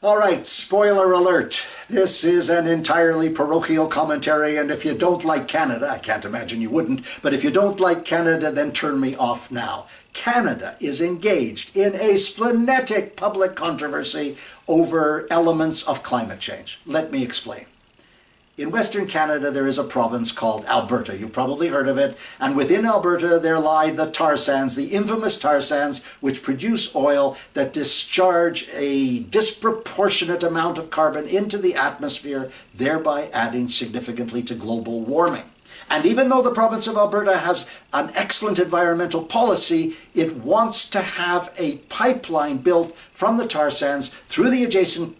All right, spoiler alert. This is an entirely parochial commentary, and if you don't like Canada, I can't imagine you wouldn't, but if you don't like Canada, then turn me off now. Canada is engaged in a splenetic public controversy over elements of climate change. Let me explain. In Western Canada, there is a province called Alberta. You've probably heard of it. And within Alberta, there lie the tar sands, the infamous tar sands, which produce oil that discharge a disproportionate amount of carbon into the atmosphere, thereby adding significantly to global warming. And even though the province of Alberta has an excellent environmental policy, it wants to have a pipeline built from the tar sands through the adjacent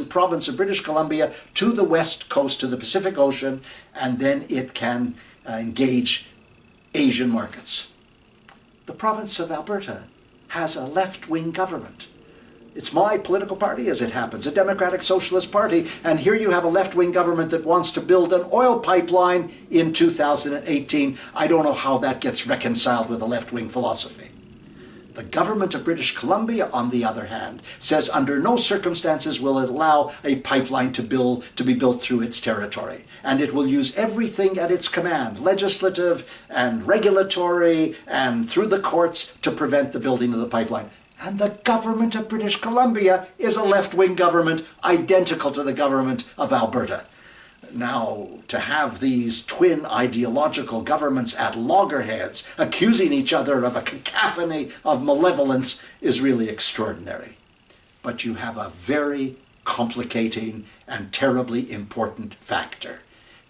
province of British Columbia to the west coast, to the Pacific Ocean, and then it can engage Asian markets. The province of Alberta has a left-wing government. It's my political party, as it happens, a Democratic Socialist Party, and here you have a left-wing government that wants to build an oil pipeline in 2018. I don't know how that gets reconciled with a left-wing philosophy. The government of British Columbia, on the other hand, says under no circumstances will it allow a pipeline to be built through its territory. And it will use everything at its command, legislative and regulatory and through the courts, to prevent the building of the pipeline. And the government of British Columbia is a left-wing government identical to the government of Alberta. Now, to have these twin ideological governments at loggerheads, accusing each other of a cacophony of malevolence, is really extraordinary. But you have a very complicating and terribly important factor.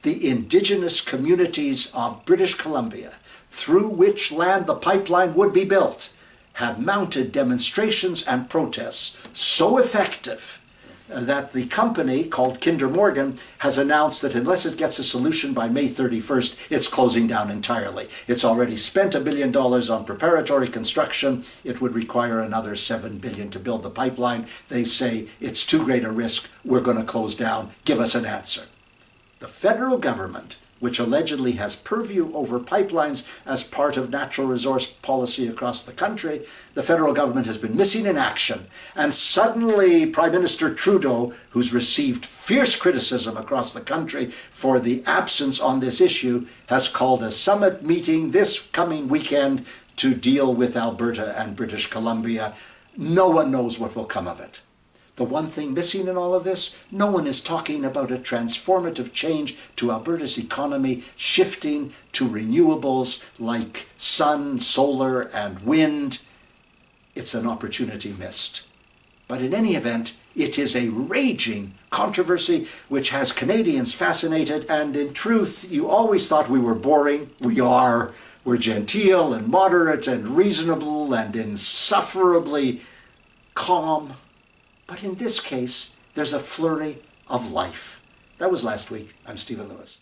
The indigenous communities of British Columbia, through which land the pipeline would be built, had mounted demonstrations and protests so effective that the company called Kinder Morgan has announced that unless it gets a solution by May 31st, it's closing down entirely. It's already spent $1 billion on preparatory construction. It would require another $7 billion to build the pipeline. They say it's too great a risk. We're going to close down. Give us an answer. The federal government, which allegedly has purview over pipelines as part of natural resource policy across the country, the federal government has been missing in action. And suddenly Prime Minister Trudeau, who's received fierce criticism across the country for the absence on this issue, has called a summit meeting this coming weekend to deal with Alberta and British Columbia. No one knows what will come of it. The one thing missing in all of this, no one is talking about a transformative change to Alberta's economy, shifting to renewables like sun, solar, and wind. It's an opportunity missed. But in any event, it is a raging controversy which has Canadians fascinated, and in truth, you always thought we were boring. We are. We're genteel and moderate and reasonable and insufferably calm. But in this case, there's a flurry of life. That was last week. I'm Stephen Lewis.